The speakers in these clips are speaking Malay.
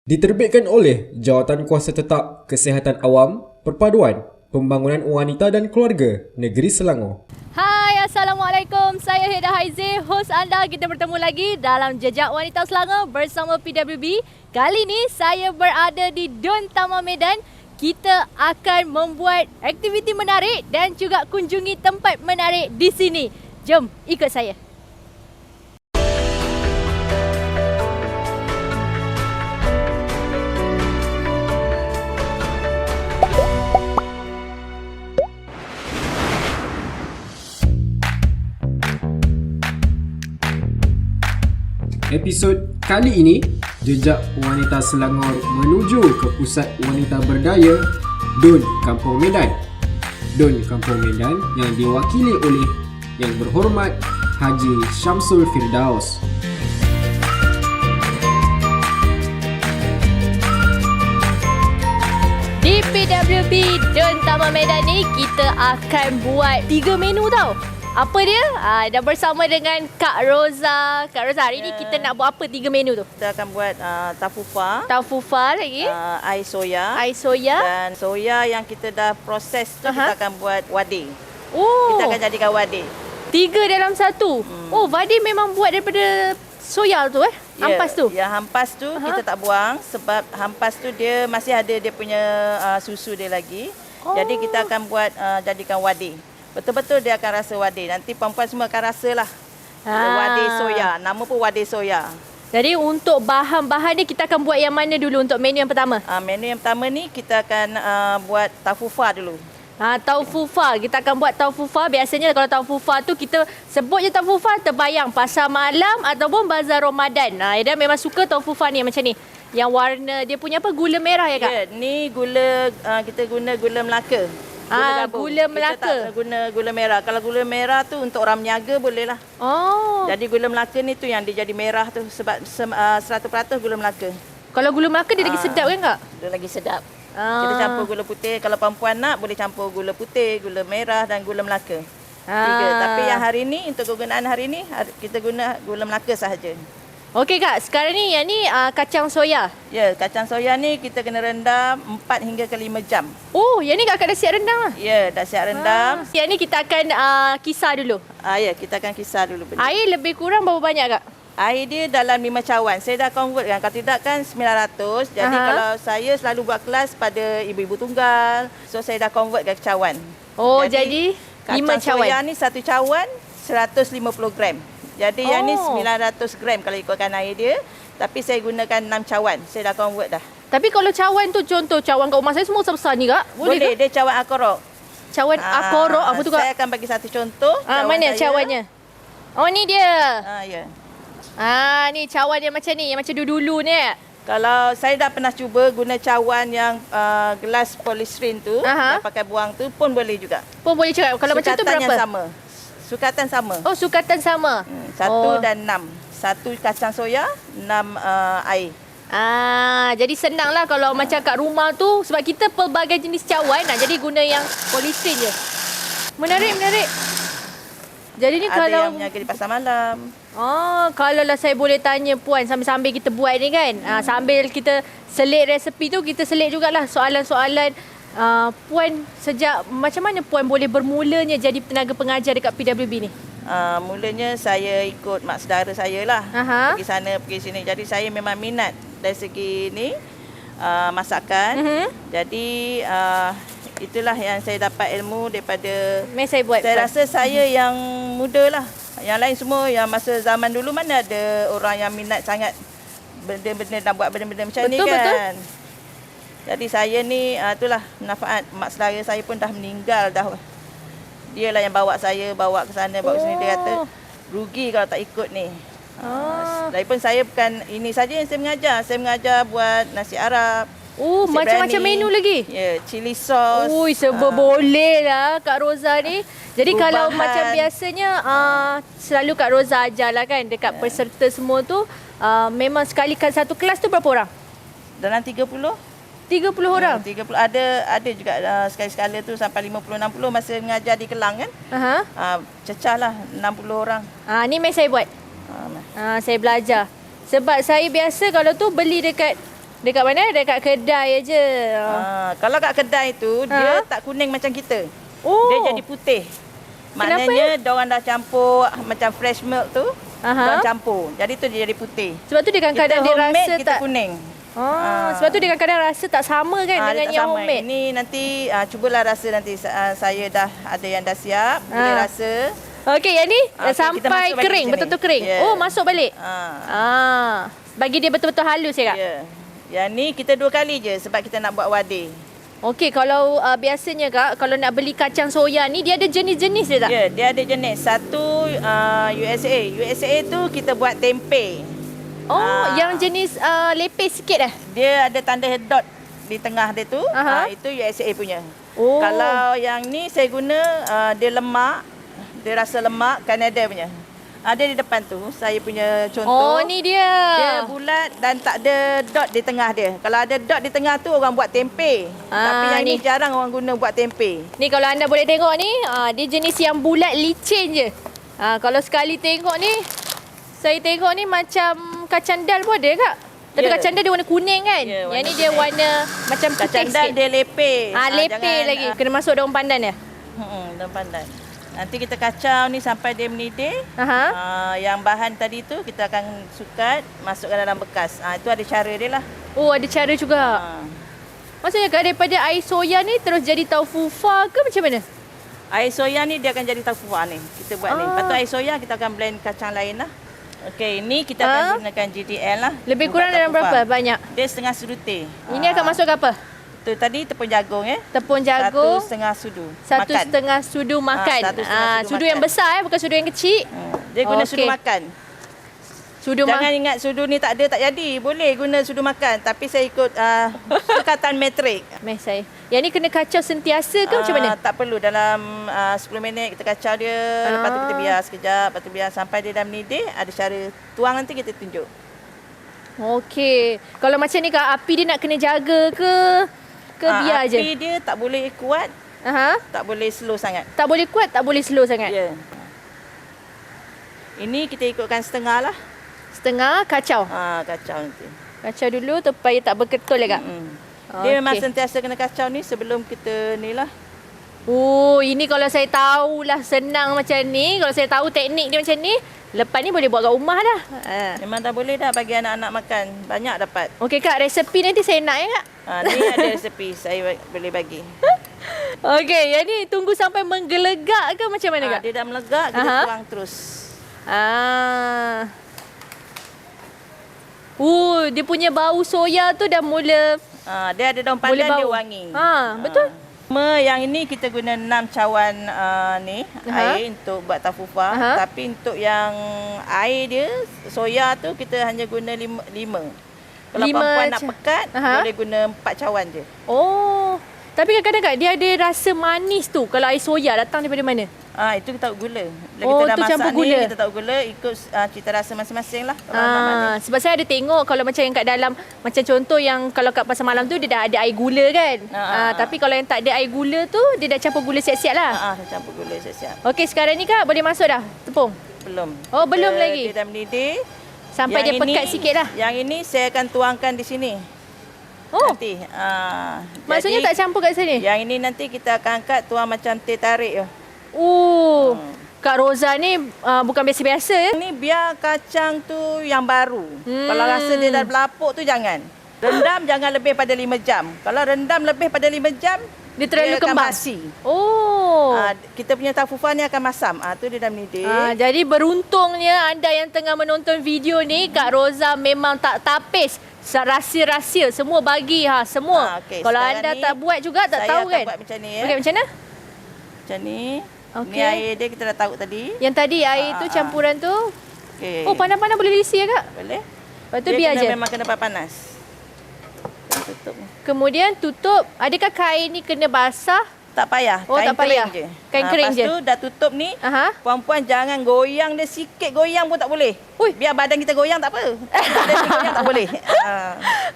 Diterbitkan oleh Jawatan Kuasa Tetap Kesihatan Awam, Perpaduan, Pembangunan Wanita dan Keluarga, Negeri Selangor. Hai, Assalamualaikum. Saya Heda Haizi, hos anda. Kita bertemu lagi dalam Jejak Wanita Selangor bersama PWB. Kali ini saya berada di Dun Taman Medan. Kita akan membuat aktiviti menarik dan juga kunjungi tempat menarik di sini. Jom, ikut saya. Episod kali ini, Jejak Wanita Selangor menuju ke Pusat Wanita Berdaya Dun Kampung Medan. Dun Kampung Medan yang diwakili oleh Yang Berhormat Haji Syamsul Firdaus. Di PWB Dun Taman Medan ni kita akan buat 3 menu tau. Apa dia? Dah bersama dengan Kak Roza. Kak Roza, hari ni kita nak buat apa 3 menu tu? Kita akan buat tafufa, Taufufa lagi, air soya, air soya. dan soya yang kita dah proses tu kita akan buat wadi. Oh, Kita akan jadikan wadi. 3 dalam 1. Oh, Vadi memang buat daripada soya tu Hampas tu. Ya, hampas tu kita tak buang sebab hampas tu dia masih ada dia punya susu dia lagi. Jadi kita akan buat jadikan wadi. Betul-betul dia akan rasa wadi. Nanti perempuan semua akan rasalah. Wadi soya. Nama pun wadi soya. Jadi untuk bahan-bahan ni kita akan buat yang mana dulu untuk menu yang pertama? Menu yang pertama ni kita akan buat tafufa dulu. Taufufa. Kita akan buat taufufa. Biasanya kalau taufufa tu kita sebut je taufufa terbayang pasar malam ataupun bazar Ramadan. Ida memang suka taufufa ni macam ni. Yang warna dia punya apa? Gula merah ya, Kak? Ya, ni gula kita guna gula Melaka. Gula Melaka. Kita tak guna gula merah. Kalau gula merah tu untuk orang meniaga boleh lah. Oh. Jadi gula Melaka ni tu yang dia jadi merah tu sebab 100% gula Melaka. Kalau gula Melaka dia lagi sedap kan, Kak? Dia lagi sedap. Kita campur gula putih. Kalau perempuan nak boleh campur gula putih, gula merah dan gula Melaka. 3. Tapi yang hari ni untuk kegunaan hari ni kita guna gula Melaka sahaja. Okey, Kak. Sekarang ni yang ni kacang soya. Ya, kacang soya ni kita kena rendam 4 hingga ke 5 jam. Oh, yang ni Kakak dah siap rendang lah. Ya, dah siap rendam. Yang ni kita akan kisar dulu. Ya, kita akan kisar dulu benda. Air lebih kurang berapa banyak, Kak? Air dia dalam 5 cawan. Saya dah convert kan. Kalau tidak kan 900. Jadi kalau saya selalu buat kelas pada ibu-ibu tunggal. So saya dah convert ke cawan. Oh, jadi 5 kacang cawan. soya ni 1 cawan 150 gram. Jadi yang ni 900 gram kalau ikutkan air dia. Tapi saya gunakan 6 cawan. Saya dah convert dah. Tapi kalau cawan tu contoh cawan kat rumah saya semua besar-besar ni, Kak. Boleh. Dia cawan akorok. Cawan akorok apa tu, Kak? Saya akan bagi satu contoh. Mana saya. cawannya? Oh, ni dia. Ya. Ni cawan yang macam ni, yang macam dulu ni. Kalau saya dah pernah cuba guna cawan yang gelas polistiren tu, dah pakai buang tu pun boleh juga. Pun boleh cakap. Kalau macam tu Sukatan berapa? yang sama. Sukatan sama. Oh, sukatan sama. 1 dan 6. 1 kacang soya, 6 air. Jadi senanglah kalau macam kat rumah tu sebab kita pelbagai jenis cawan jadi guna yang polistiren je. Menarik. Jadi ni Ada kalau yang meniaga di pasar malam. kalau lah saya boleh tanya Puan sambil-sambil kita buat ni kan. Sambil kita selit resepi tu kita selit jugalah soalan-soalan. Puan sejak macam mana Puan boleh bermulanya jadi tenaga pengajar dekat PWB ni? Mulanya saya ikut mak saudara saya lah. Pergi sana, pergi sini. Jadi saya memang minat dari segi ni masakan. Jadi itulah yang saya dapat ilmu daripada Saya buat. Saya rasa saya yang muda lah. Yang lain semua yang masa zaman dulu mana ada orang yang minat sangat benda-benda nak buat benda-benda macam ni kan. Betul. Jadi saya ni itulah manfaat mak saudara saya pun dah meninggal dah. Dialah yang bawa saya bawa ke sana bawa ke sini. Dia kata rugi kalau tak ikut ni. Lagipun saya bukan ini saja yang saya mengajar. Saya mengajar buat nasi Arab. Macam-macam menu lagi? Ya, chili sauce. Serba boleh lah Kak Roza ni. Jadi kalau macam biasanya selalu Kak Roza ajar lah kan dekat peserta semua tu. Memang sekali satu kelas tu berapa orang? Dalam 30 orang? 30. Ada juga sekali-sekala tu sampai 50-60 masa mengajar di Kelang kan. Cecah lah 60 orang. Ni saya buat. Saya belajar. Sebab saya biasa kalau tu beli dekat Dekat mana? Dekat kedai aje. Kalau kat kedai tu dia tak kuning macam kita. Oh. Dia jadi putih. Maknanya diorang dah campur macam fresh milk tu. Diorang campur. Jadi tu dia jadi putih. Sebab tu dia kadang-kadang dia rasa kita tak kuning. Sebab tu dia kadang-kadang rasa tak sama kan dengan yang sama. homemade. Ini nanti cubalah rasa nanti. Saya dah ada yang dah siap. Boleh rasa. Okey, yang ni Okey, sampai kita masuk balik kering, sini. betul-betul kering. Yeah. Oh, masuk balik. Bagi dia betul-betul halus ya kak? Ya. Yang ni kita 2 kali je sebab kita nak buat wadah. Okey, kalau biasanya kak, kalau nak beli kacang soya ni dia ada jenis-jenis dia tak? Ya, dia ada jenis. Satu USA. USA tu kita buat tempe. Oh, yang jenis lepis sikit Dia ada tanda dot di tengah dia tu. Itu USA punya. Oh. Kalau yang ni saya guna dia lemak. Dia rasa lemak Canada punya. Ada di depan tu saya punya contoh. Oh, ni dia. Dia bulat dan tak ada dot di tengah dia. Kalau ada dot di tengah tu orang buat tempe. Tapi yang ni jarang orang guna buat tempe. Ni kalau anda boleh tengok ni, dia jenis yang bulat licin je. Kalau sekali tengok ni, saya tengok ni macam kacang dal pun ada kak. Tapi kacang dal dia warna kuning kan? Yang ni dia warna macam putih kacang dal sikit. dia lepeh. Lepeh lagi. Kena masuk daun pandan ya? Daun pandan. Nanti kita kacau ni sampai dia mendidih. Yang bahan tadi tu kita akan sukat masukkan dalam bekas. Itu ada cara dia lah. Oh, ada cara juga. Maksudnya kak, daripada air soya ni terus jadi taufu fa ke macam mana? Air soya ni dia akan jadi taufu fa ni. Kita buat ni. Lepas tu air soya kita akan blend kacang lain lah. Okey, ni kita akan gunakan GDL lah. Lebih kurang dalam berapa? Banyak? Dia setengah sudu teh. Ini akan masuk ke apa? Tu tadi tepung jagung Tepung jagung. 1,5 sudu. 1,5 sudu makan. 1,5 sudu yang besar bukan sudu yang kecil. Dia guna sudu makan. Jangan ingat sudu ni tak ada tak jadi. Boleh guna sudu makan tapi saya ikut sukatan metrik. Saya. Yang ni kena kacau sentiasa ke macam mana? Tak perlu, dalam 10 minit kita kacau dia, lepas tu kita biar sekejap, lepas tu biar sampai dia dah mendidih. Ada cara tuang nanti kita tunjuk. Okey. Kalau macam ni kak, api dia nak kena jaga ke biar je? Api dia tak boleh kuat, tak boleh slow sangat. Tak boleh kuat, tak boleh slow sangat? Ya. Ini kita ikutkan setengah lah. Setengah kacau? Kacau nanti. Kacau dulu supaya tak berketul ya kak? Dia memang sentiasa kena kacau ni sebelum kita ni lah. Oh, ini kalau saya tahulah senang macam ni, kalau saya tahu teknik dia macam ni, lepas ni boleh buat kat rumah dah. Memang dah boleh dah bagi anak-anak makan. Banyak dapat. Okey kak, resepi nanti saya nak ya kak? Ni ada resepi saya boleh bagi. Okey, yang ni tunggu sampai menggelegak ke macam mana kak? Dia dah melegak, kita tuang terus. Dia punya bau soya tu dah mula. Dia ada daun pandan, dia wangi. Betul. Yang ini kita guna 6 cawan air untuk buat tafufa. Tapi untuk yang air dia, soya tu kita hanya guna 5. Kalau perempuan nak pekat, boleh guna 4 cawan je. Oh, tapi kadang-kadang kak, dia ada rasa manis tu kalau air soya datang daripada mana? Itu kita tahu gula. Bila kita dah masak gula. Kita tahu gula, ikut cita rasa masing-masing lah. Sebab saya ada tengok kalau macam yang kat dalam, macam contoh yang kalau kat pasar malam tu dia dah ada air gula kan. Tapi kalau yang tak ada air gula tu, dia dah campur gula siap-siap lah. Campur gula siap-siap. Okey, sekarang ni kak boleh masuk dah tepung? Belum. Oh, belum lagi? Dia dah mendidih. Sampai yang dia pekat sikit lah. Yang ini saya akan tuangkan di sini. Nanti. Maksudnya jadi, tak campur kat sini? Yang ini nanti kita akan angkat tuang macam teh tarik. Kak Roza ni bukan biasa-biasa ya? Ni biar kacang tu yang baru. Kalau rasa dia dah berlapuk tu jangan. Rendam jangan lebih pada 5 jam. Kalau rendam lebih pada 5 jam, dia terlalu kembang. Masi. Kita punya tafufa ni akan masam. Tu dia dah mendidih. Jadi beruntungnya anda yang tengah menonton video ni, Kak Roza memang tak tapis rahsia-rahsia, semua bagi semua. Kalau anda tak buat juga tak tahu kan. Saya akan buat macam ni ya. Okey, macam mana? Macam ni. Okay. Ni air dia kita dah tahu tadi. Yang tadi air tu campuran tu. Okay. Oh, panas-panas boleh diisi ya kak? Boleh. Lepas tu biar je. Memang kena panas. Tutup. Kemudian tutup. Adakah kain ni kena basah? Tak payah. Kain tak payah. Kering je. Kain kering je. Lepas tu dah tutup ni. Puan-puan jangan goyang dia sikit, goyang pun tak boleh. Biar badan kita goyang tak apa. Badan kita goyang tak boleh.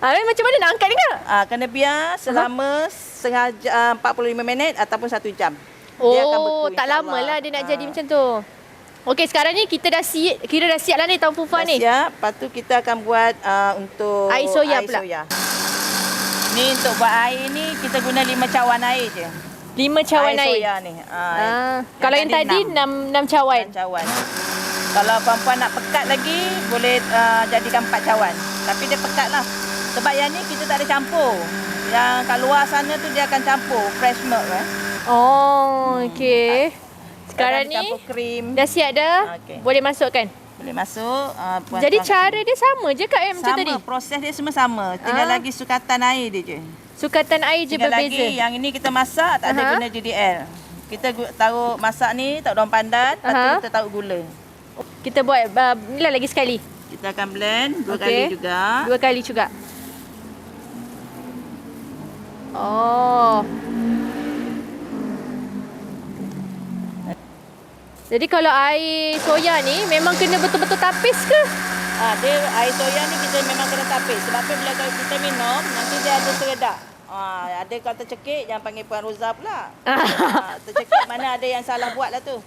Macam mana nak angkat ni kak? Kena biar selama 45 minit ataupun 1 jam. Dia akan beku, tak lama lah dia nak jadi macam tu. Okey, sekarang ni kita dah siap lah ni tahu fufa ni. Siap. Lepas tu kita akan buat untuk Air soya pula. Ni untuk buat air ni kita guna 5 cawan air je. 5 cawan air. Soya ni. Kalau yang tadi 6 cawan. 6 cawan. Kalau perempuan nak pekat lagi, boleh jadikan 4 cawan. Tapi dia pekat lah. Sebab yang ni kita tak ada campur. Yang kat luar sana tu dia akan campur fresh milk. Oh, okey. Sekarang ni campur krim. dah siap dah. Okey. Boleh masukkan. Boleh masuk. Jadi cara dia sama je Kak macam tadi? Sama, proses dia semua sama. Tinggal lagi sukatan air dia je. Sukatan air je Tinggal berbeza. lagi yang ini kita masak tak ada guna JDL. Kita taruh masak ni, taruh daun pandan, lepas tu kita taruh gula. Kita buat ni lah lagi sekali. Kita akan blend 2 kali juga. 2 kali juga. Oh. Jadi kalau air soya ni memang kena betul-betul tapis ke? Dia air soya ni kita memang kena tapis. Sebab apa bila kita minum, nanti dia ada seredak. Ada kalau tercekik, jangan panggil Puan Roza pula. Tercekik mana ada yang salah buat lah tu.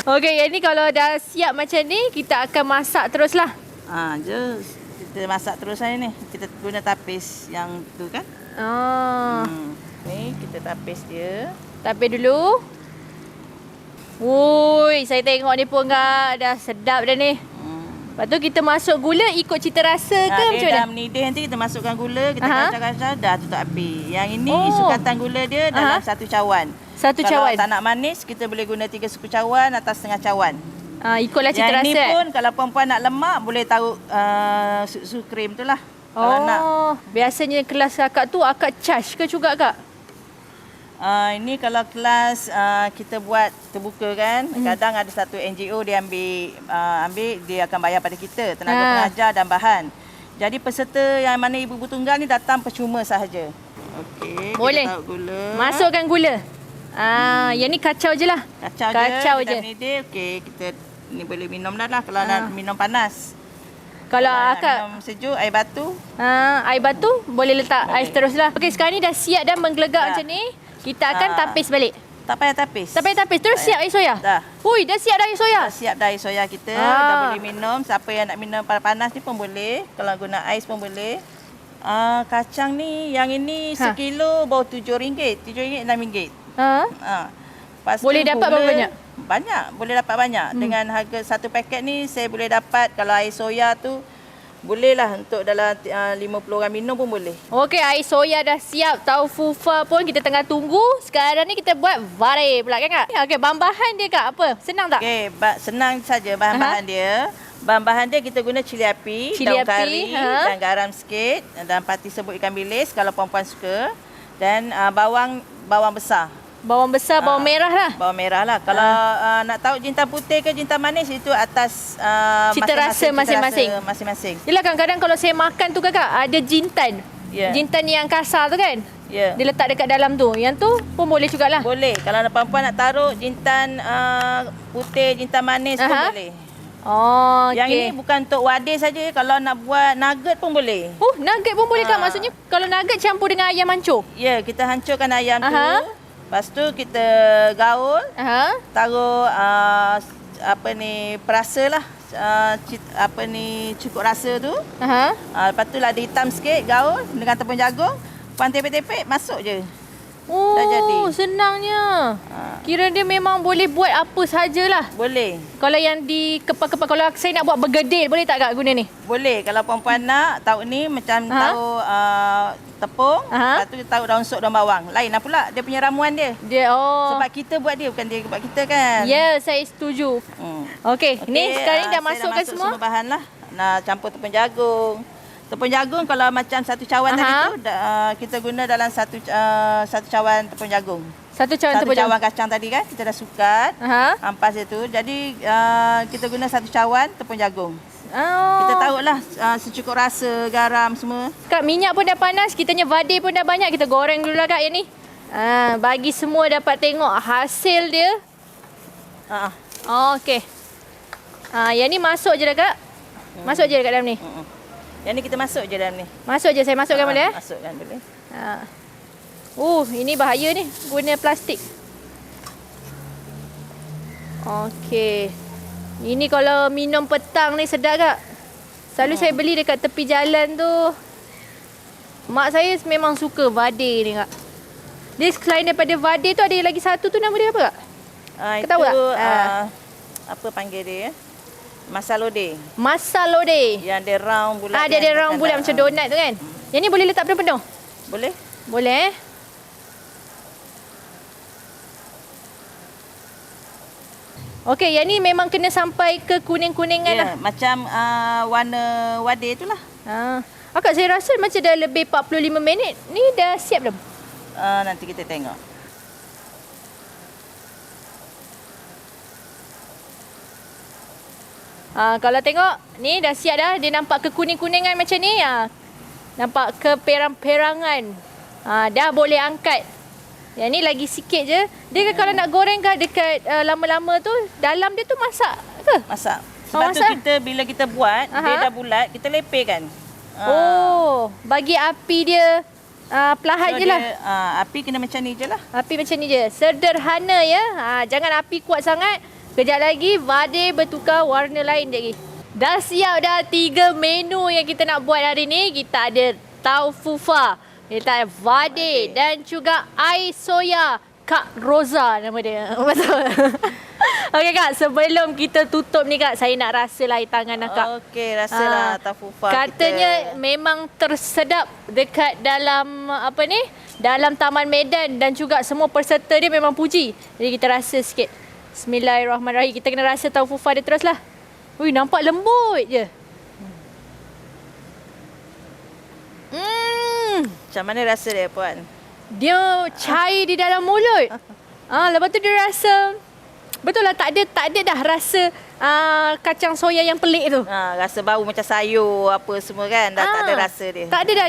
Okey, yang ni kalau dah siap macam ni, kita akan masak teruslah. Just kita masak terus hari ni. Kita guna tapis yang tu kan. Ni kita tapis dia. Tapis dulu. Wui, saya tengok ni pun dah sedap dah ni. Lepas tu kita masuk gula ikut cita rasa ke macam dia mana? dah mendidih nanti kita masukkan gula, kita kacau-kacau, dah tutup api. Yang ini sukatan gula dia dalam 1 cawan. 1 cawan. Kalau tak nak manis, kita boleh guna 3 suku cawan atau setengah cawan. Ikutlah cita rasa. Yang ni pun kalau perempuan nak lemak, boleh taruh susu krim tu lah. Kalau nak. Biasanya kelas akak tu akak charge ke juga Kak? Ini kalau kelas kita buat terbuka kan, kadang ada satu NGO dia ambil dia akan bayar pada kita tenaga pengajar dan bahan. Jadi peserta yang mana ibu-ibu tunggal ni datang percuma sahaja. Okey, boleh. Kita taruh gula. Masukkan gula. Yang ni kacau je lah. Kacau je. Mendidih, okey, kita ni boleh minum dah kalau nak minum panas. Kalau akak minum sejuk, air batu. Air batu boleh letak ais teruslah. Okey, sekarang ni dah siap dah menggelegak macam ni. Kita akan tapis balik. Tak payah tapis. Tak payah tapis. Terus siap air soya? Dah. Ui, dah siap dah air soya? Dah siap dah air soya kita. Dah boleh minum. Siapa yang nak minum panas ni pun boleh. Kalau guna ais pun boleh. Kacang ni, yang ini sekilo bawah RM7. RM7, RM6. Boleh dapat berapa banyak? Banyak. Boleh dapat banyak. Dengan harga satu paket ni, saya boleh dapat kalau air soya tu, boleh lah untuk dalam 50 orang minum pun boleh. Okey, air soya dah siap. Tahu fufa pun kita tengah tunggu. Sekarang ni kita buat vare pula kan Kak? Okey, bahan-bahan dia Kak apa? Senang tak? Okey, senang saja bahan-bahan dia. Bahan-bahan dia kita guna cili api, daun kari dan garam sikit. Dan pati sebut ikan bilis kalau perempuan suka. Dan bawang besar. Bawang besar, bawang merah lah. Bawang merah lah. Kalau nak tahu jintan putih ke jintan manis, itu atas cita rasa masing-masing. Yelah kadang-kadang kalau saya makan tu Kakak, ada jintan. Jintan yang kasar tu kan? Dia letak dekat dalam tu. Yang tu pun boleh jugalah. Boleh. Kalau perempuan nak taruh jintan putih, jintan manis pun boleh. Yang ini bukan untuk wadah saja. Kalau nak buat nugget pun boleh. Nugget pun boleh Kak? Maksudnya kalau nugget campur dengan ayam hancur? Ya, kita hancurkan ayam tu. Lepas tu kita gaul, taruh perasa lah, cukup rasa tu. Lepas tu lah dihitam sikit, gaul dengan tepung jagung, puan tepek-tepek, masuk je. Dah jadi. Senangnya. Kira dia memang boleh buat apa sajalah. Boleh. Kalau yang di kepal-kepal, kalau saya nak buat bergedil, boleh tak Kak guna ni? Boleh. Kalau perempuan nak tahu ni macam tahu tepung, lepas tu tahu daun sok, daun bawang. Lain lah pula dia punya ramuan dia. Sebab kita buat dia, bukan dia buat kita kan. Ya, saya setuju. Okey, ni sekarang dah masukkan semua bahan lah. Nak campur tepung jagung. Tepung jagung kalau macam satu cawan tadi tu, kita guna dalam satu cawan tepung jagung. Satu cawan kacang tadi kan, kita dah sukat. Ampas dia tu. Jadi kita guna satu cawan tepung jagung. Kita taruhlah secukup rasa, garam semua. Kak, minyak pun dah panas, kitanya vade pun dah banyak. Kita goreng dulu lah Kak yang ni. Bagi semua dapat tengok hasil dia. Okey. Yang ni masuk je dah Kak. Masuk je dekat dalam ni. Yang ni kita masuk je dalam ni. Masuk je, saya masukkan boleh? Masukkan boleh. Ini bahaya ni guna plastik. Okey. Ini kalau minum petang ni sedap kak. Selalu saya beli dekat tepi jalan tu. Mak saya memang suka vade ni kak. Dia selain daripada vade tu ada lagi satu tu nama dia apa kak? Kau tahu tak? Apa panggil dia? Masalode. Masalode. Yang dia round bulat. Dia ada round bulat macam donat tu kan? Yang ni boleh letak penuh-penuh? Boleh. Boleh. Okey, yang ni memang kena sampai ke kuning-kuningan lah. Macam warna wadi itulah. Akak saya rasa macam dah lebih 45 minit. Ni dah siap dah? Nanti kita tengok. Kalau tengok, ni dah siap dah. Dia nampak ke kuning-kuningan macam ni. Nampak ke perang-perangan. Dah boleh angkat. Yang ni lagi sikit je. Dia kalau nak goreng ke dekat lama-lama tu, dalam dia tu masak ke? Masak. Sebab tu kita bila kita buat, dia dah bulat, kita lepehkan. Bagi api dia perlahan je lah. Api kena macam ni je lah. Api macam ni je. Sederhana ya. Jangan api kuat sangat. Kejap lagi vade bertukar warna lain lagi. Dah siap dah 3 menu yang kita nak buat hari ni. Kita ada taufufa, kita ada vade dan juga air soya. Kak Roza nama dia. Betul. Okey kak, sebelum kita tutup ni kak, saya nak rasalah air tangan kak. Okey, rasalah taufufa. Katanya memang tersedap dekat dalam dalam Taman Medan dan juga semua peserta dia memang puji. Jadi kita rasa sikit. Bismillahirrahmanirrahim. Kita kena rasa taufufa dia teruslah. Nampak lembut je. Macam mana rasa dia puan? Dia cair di dalam mulut. Lepas tu dia rasa betul lah, tak ada dah rasa kacang soya yang pelik tu. Rasa bau macam sayur apa semua kan. Dah tak ada rasa dia. Tak ada dah,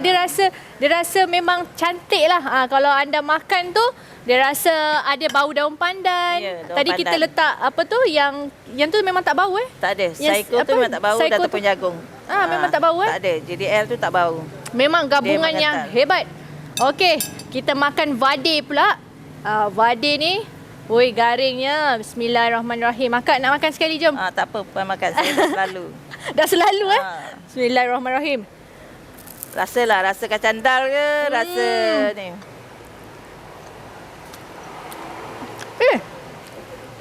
dia rasa memang cantik lah. Kalau anda makan tu, dia rasa ada bau daun pandan. Daun Tadi pandan. kita letak apa tu yang tu memang tak bau Tak ada. Saiko tu memang tak bau, dah tepung jagung. Memang tak bau Tak ada. JDL tu tak bau. Memang gabungan yang hebat. Okey, kita makan vade pula. Vade ni, garingnya. Bismillahirrahmanirrahim. Akak nak makan sekali, jom. Tak apa, puan makan. Saya dah selalu. Dah selalu Bismillahirrahmanirrahim. Rasalah, rasa kacang dal ke, rasa ni.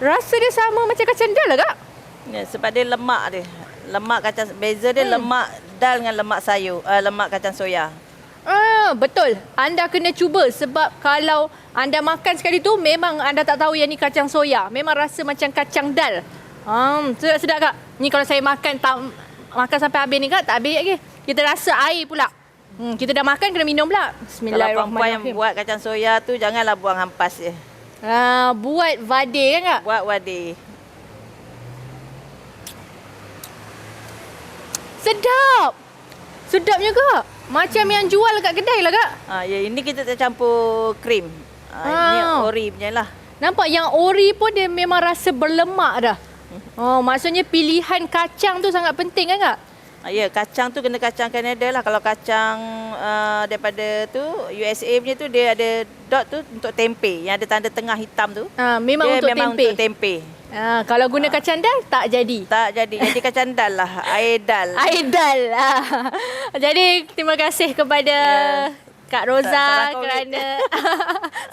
Rasa dia sama macam kacang dal lah kak? Ya, sebab dia lemak dia. Lemak kacang, beza dia lemak dal dengan lemak sayur, lemak kacang soya. Betul. Anda kena cuba sebab kalau anda makan sekali tu memang anda tak tahu yang ni kacang soya. Memang rasa macam kacang dal. Sedap kak. Ni kalau saya makan sampai habis ni kak, tak habis lagi. Kita rasa air pula. Kita dah makan kena minum pula. Bismillahirrahmanirrahim. Kalau perempuan yang buat kacang soya tu janganlah buang hampas je. Buat vade kan kak? Buat vade. Sedap. Sedapnya kak. Macam yang jual kat kedai lah kak. Ya, ini kita tak campur krim. Ini ori punya lah. Nampak yang ori pun dia memang rasa berlemak dah. Maksudnya pilihan kacang tu sangat penting kan kak? Ya, kacang tu kena kacang Canada lah. Kalau kacang daripada tu USA punya tu dia ada dot tu untuk tempe. Yang ada tanda tengah hitam tu. Memang untuk memang tempe. Untuk tempe. Kalau guna kacang dal tak jadi. Tak jadi. Jadi kacang dal lah. Air dal. Air dal. Jadi terima kasih kepada Kak Roza kerana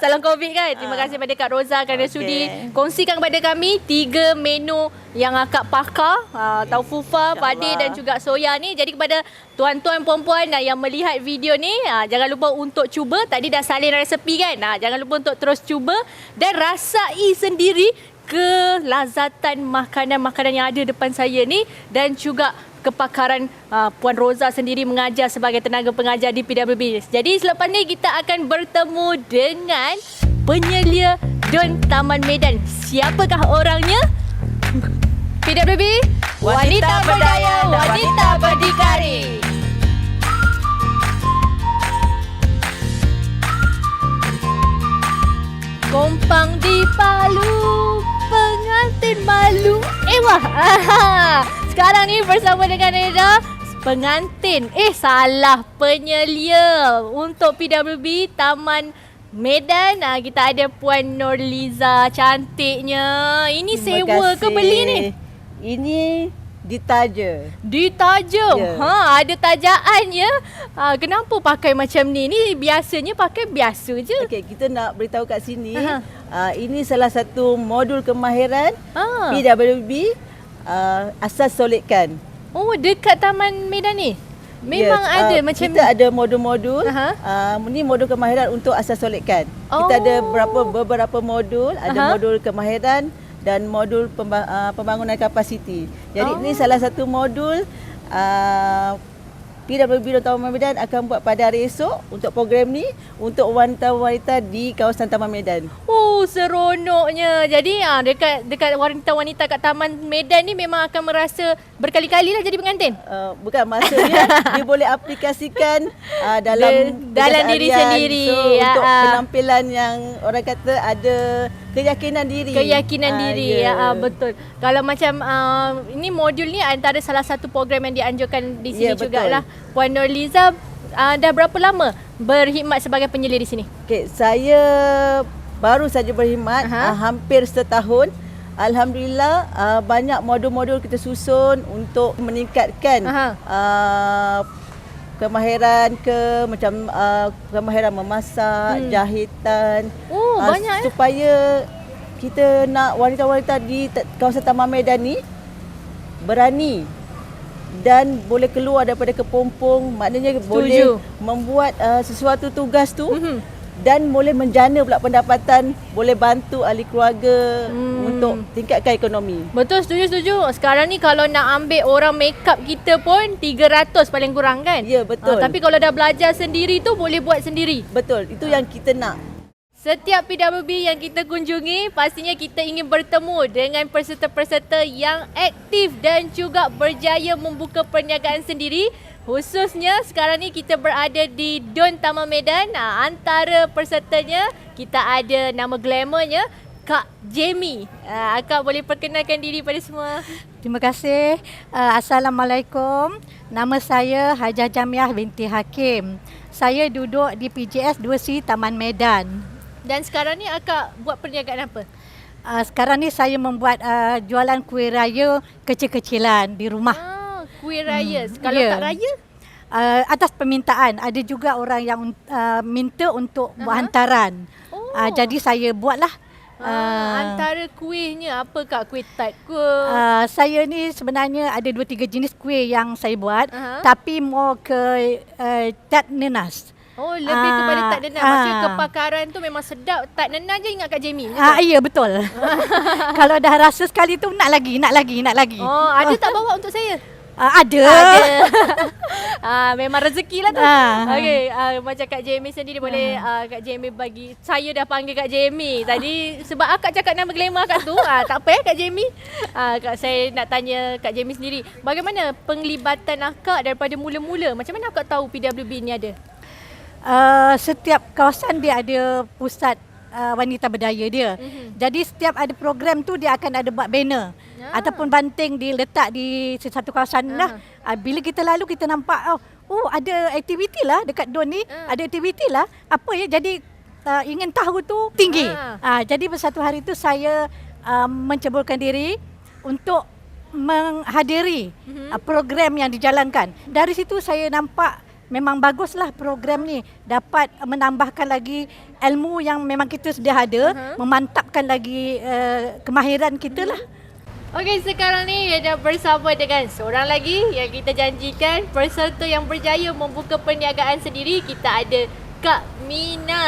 salam COVID kan. Terima kasih kepada Kak Roza kerana sudi kongsikan kepada kami 3 menu yang akak pakar, taufufa, vade dan juga soya ni. Jadi kepada tuan-tuan puan-puan yang melihat video ni, jangan lupa untuk cuba. Tadi dah salin resepi kan. Jangan lupa untuk terus cuba dan rasai sendiri kelazatan makanan-makanan yang ada depan saya ni dan juga kepakaran Puan Roza sendiri mengajar sebagai tenaga pengajar di PWB. Jadi selepas ni kita akan bertemu dengan penyelia Don Taman Medan. Siapakah orangnya? PWB, wanita berdaya, wanita berdikari. Kompang di Palu, pengantin malu. Wah. Sekarang ni bersama dengan Eda, pengantin. Salah, penyelia untuk PWB Taman Medan. Kita ada Puan Nurliza cantiknya. Ini sewa ke beli ni? Ini ditaja. Ditaja. Ya. Ada tajaan ya. Kenapa pakai macam ni? Ni biasanya pakai biasa je. Okey, kita nak beritahu kat sini. Ini salah satu modul kemahiran PWB asas solidkan. Oh, dekat Taman Medan ni? Memang ada macam kita ada modul-modul. Aha. Ini modul kemahiran untuk asas solidkan. Kita ada beberapa modul, ada modul kemahiran dan modul pembangunan kapasiti. Jadi ini salah satu modul PWB Don Taman Medan akan buat pada hari esok untuk program ni untuk wanita-wanita di kawasan Taman Medan. Oh, seronoknya. Jadi dekat wanita-wanita kat Taman Medan ni memang akan merasa berkali-kali lah jadi pengantin. Bukan, maksudnya dia boleh aplikasikan dalam diri sendiri. Untuk penampilan yang orang kata ada keyakinan diri. Diri. Betul. Kalau macam ini modul ni antara salah satu program yang dianjurkan di sini jugalah. Puan Nurliza dah berapa lama berkhidmat sebagai penyelidik di sini? Okey, saya baru saja berkhidmat hampir setahun. Alhamdulillah banyak modul-modul kita susun untuk meningkatkan kemahiran macam kemahiran memasak, jahitan. Banyak supaya kita nak wanita-wanita di kawasan Taman Medan ni berani dan boleh keluar daripada kepompong, maknanya boleh membuat sesuatu tugas tu dan boleh menjana pula pendapatan, boleh bantu ahli keluarga untuk tingkatkan ekonomi. Betul, setuju. Sekarang ni kalau nak ambil orang make up kita pun 300 paling kurang kan? Ya, betul. Tapi kalau dah belajar sendiri tu boleh buat sendiri. Betul, itu yang kita nak. Setiap PWB yang kita kunjungi, pastinya kita ingin bertemu dengan peserta-peserta yang aktif dan juga berjaya membuka perniagaan sendiri. Khususnya sekarang ni kita berada di Don Taman Medan. Antara pesertanya, kita ada nama glamournya, Kak Jamie. Akak boleh perkenalkan diri pada semua. Terima kasih. Assalamualaikum. Nama saya Hajah Jamiah binti Hakim. Saya duduk di PJS 2C Taman Medan. Dan sekarang ni akak buat perniagaan apa? Sekarang ni saya membuat jualan kuih raya kecil-kecilan di rumah. Kuih raya. Kalau tak raya? Atas permintaan. Ada juga orang yang minta untuk buat hantaran. Jadi saya buatlah. Antara kuihnya apa Kak? Kuih tart ke? Saya ni sebenarnya ada 2-3 jenis kuih yang saya buat. Tapi more ke tart nenas. Oh, lebih kepada tart nenas. Maksudnya kepakaran tu memang sedap. Tart nenas je ingat Kak Jamie. Ya, betul. Kalau dah rasa sekali tu nak lagi. Oh, ada tak bawa untuk saya? Ada. Memang rezeki lah tu. Okey, macam Kak Jamie sendiri boleh Kak Jamie bagi, saya dah panggil Kak Jamie tadi sebab akak cakap nama glamour akak tu. Tak apa Kak Jamie. Saya nak tanya Kak Jamie sendiri, bagaimana penglibatan akak daripada mula-mula? Macam mana akak tahu PWB ni ada? Setiap kawasan dia ada pusat wanita berdaya dia. Jadi setiap ada program tu dia akan ada buat banner ataupun banting diletak di satu kawasan lah. Bila kita lalu kita nampak ada aktiviti lah dekat Don ni, ada aktiviti lah. Apa ya, jadi ingin tahu tu tinggi. Jadi satu hari tu saya menceburkan diri untuk menghadiri program yang dijalankan. Dari situ saya nampak memang baguslah program ni, dapat menambahkan lagi ilmu yang memang kita sedia ada, memantapkan lagi kemahiran kita lah. Okey, sekarang ni dah bersama dengan seorang lagi yang kita janjikan peserta yang berjaya membuka perniagaan sendiri. Kita ada Kak Mina.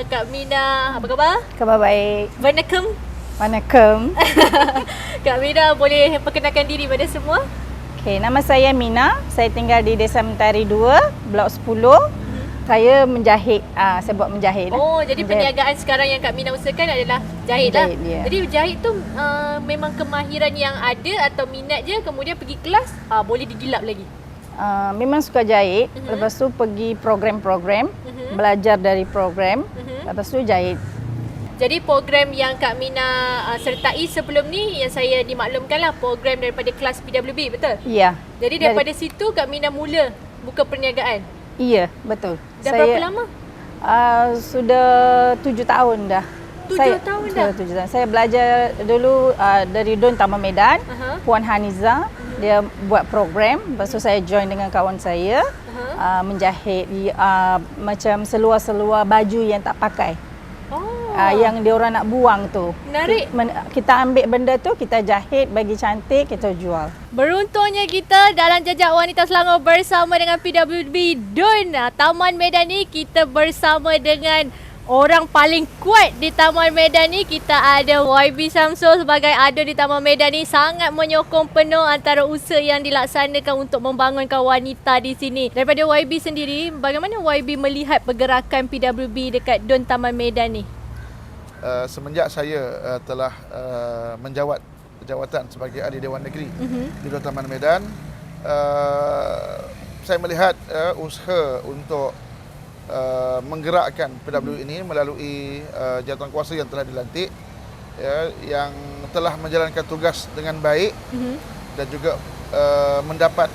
Kak Mina, apa khabar? Khabar baik. Waalaikumsalam. Kak Mina boleh perkenalkan diri pada semua? Okay, nama saya Mina. Saya tinggal di Desa Mentari 2, Blok 10. Saya menjahit. Saya buat menjahit. Oh, jadi perniagaan sekarang yang Kak Mina usahakan adalah jahit lah. Ya. Jadi jahit tu memang kemahiran yang ada atau minat je, kemudian pergi kelas boleh digilap lagi? Memang suka jahit. Lepas tu pergi program-program. Belajar dari program. Lepas tu jahit. Jadi program yang Kak Mina sertai sebelum ni yang saya dimaklumkan lah program daripada kelas PWB, betul? Ya. Jadi daripada situ Kak Mina mula buka perniagaan? Iya, betul. Dah berapa lama? Sudah 7 tahun dah. 7 tahun dah? 7 tahun. Saya belajar dulu dari Don Taman Medan, Puan Haniza. Dia buat program, lepas tu saya join dengan kawan saya menjahit macam seluar-seluar baju yang tak pakai. Yang dia orang nak buang tu. Menarik. Kita ambil benda tu, kita jahit, bagi cantik, kita jual. Beruntungnya kita dalam Jejak Wanita Selangor bersama dengan PWB Don Taman Medan ni, kita bersama dengan orang paling kuat di Taman Medan ni. Kita ada YB Syamsul sebagai ada di Taman Medan ni, sangat menyokong penuh antara usaha yang dilaksanakan untuk membangunkan wanita di sini. Daripada YB sendiri, bagaimana YB melihat pergerakan PWB dekat Don Taman Medan ni? Semenjak saya telah menjawat jawatan sebagai ahli Dewan Negeri di Don Taman Medan, saya melihat usaha untuk menggerakkan PWB ini melalui jawatan kuasa yang telah dilantik, yang telah menjalankan tugas dengan baik dan juga mendapat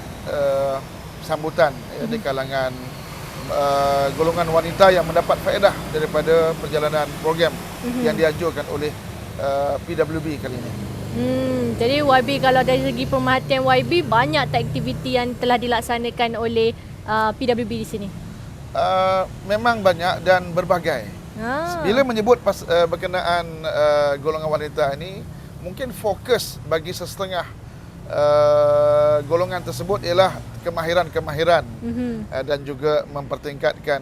sambutan di kalangan golongan wanita yang mendapat faedah daripada perjalanan program yang dianjurkan oleh PWB kali ini. Jadi YB, kalau dari segi pemerhatian YB, banyak tak aktiviti yang telah dilaksanakan oleh PWB di sini? Memang banyak dan berbagai. Bila menyebut berkenaan golongan wanita ini, mungkin fokus bagi sesetengah golongan tersebut ialah kemahiran-kemahiran dan juga mempertingkatkan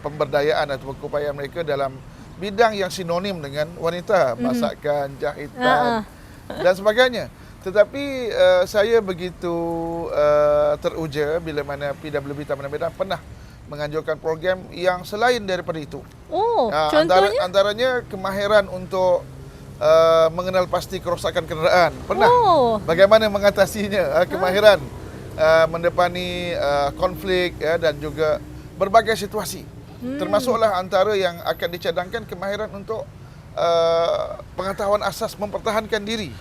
pemberdayaan atau keupayaan mereka dalam bidang yang sinonim dengan wanita, masakan, jahitan dan sebagainya. Tetapi saya begitu teruja bila mana PWB Taman Medan pernah menganjurkan program yang selain daripada itu. Contohnya? Antaranya kemahiran untuk mengenal pasti kerosakan kenderaan. Pernah. Bagaimana mengatasinya, kemahiran mendepani konflik dan juga berbagai situasi. Termasuklah antara yang akan dicadangkan kemahiran untuk pengetahuan asas mempertahankan diri.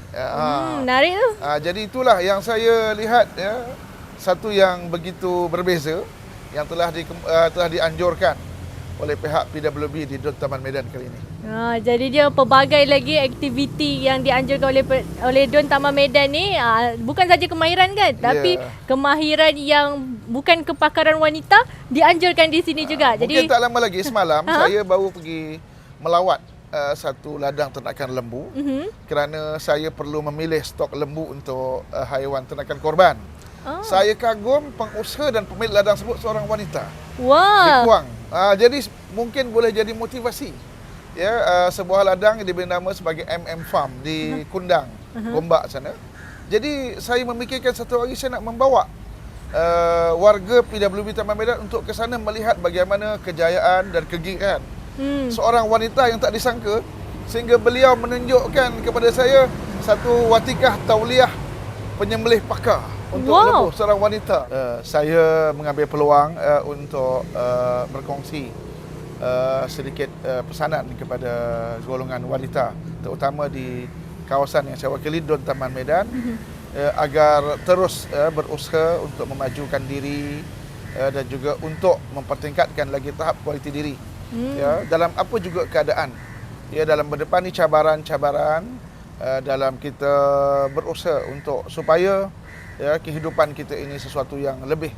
Menarik tu. Jadi itulah yang saya lihat, satu yang begitu berbeza yang telah dianjurkan oleh pihak PWB di Don Taman Medan kali ini. Jadi dia pelbagai lagi aktiviti yang dianjurkan oleh Don Taman Medan ni, bukan saja kemahiran kan, tapi kemahiran yang bukan kepakaran wanita dianjurkan di sini juga. Jadi mungkin tak lama lagi, semalam saya baru pergi melawat satu ladang ternakan lembu kerana saya perlu memilih stok lembu untuk haiwan ternakan korban. Saya kagum pengusaha dan pemilik ladang tersebut seorang wanita. Di Kuang. Jadi mungkin boleh jadi motivasi. Sebuah ladang yang diberi nama sebagai MM Farm di Kundang, Gombak sana. Jadi saya memikirkan satu hari saya nak membawa warga PWB Taman Medan untuk ke sana melihat bagaimana kejayaan dan kegigihan seorang wanita yang tak disangka, sehingga beliau menunjukkan kepada saya satu watikah tauliah penyembelih pakar untuk lembu seorang wanita. Saya mengambil peluang untuk berkongsi sedikit pesanan kepada golongan wanita, terutama di kawasan yang saya wakili, Don Taman Medan, agar terus berusaha untuk memajukan diri dan juga untuk mempertingkatkan lagi tahap kualiti diri dalam apa juga keadaan, dalam berdepani cabaran-cabaran, dalam kita berusaha untuk supaya kehidupan kita ini sesuatu yang lebih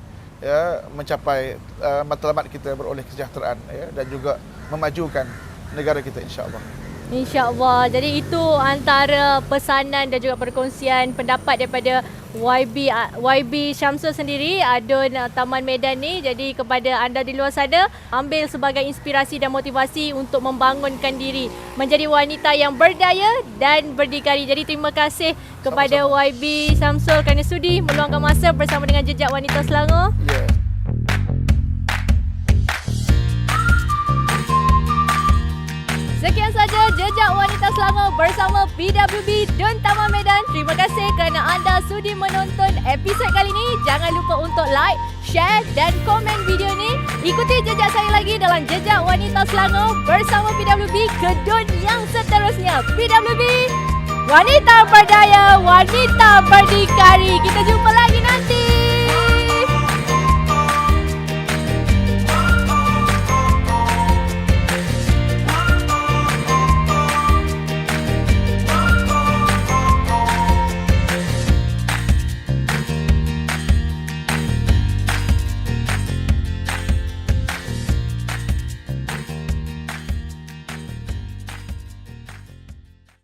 mencapai matlamat kita beroleh kesejahteraan dan juga memajukan negara kita, insya-Allah. InsyaAllah. Jadi itu antara pesanan dan juga perkongsian pendapat daripada YB Syamsul sendiri, Don Taman Medan ni. Jadi kepada anda di luar sana, ambil sebagai inspirasi dan motivasi untuk membangunkan diri menjadi wanita yang berdaya dan berdikari. Jadi terima kasih kepada YB Syamsul kerana sudi meluangkan masa bersama dengan Jejak Wanita Selangor. Sekian saja Jejak Wanita Selangor bersama PWB Don Taman Medan. Terima kasih kerana anda sudi menonton episod kali ini. Jangan lupa untuk like, share dan komen video ni. Ikuti jejak saya lagi dalam Jejak Wanita Selangor bersama PWB ke Don yang seterusnya. PWB, wanita berdaya, wanita berdikari. Kita jumpa lagi.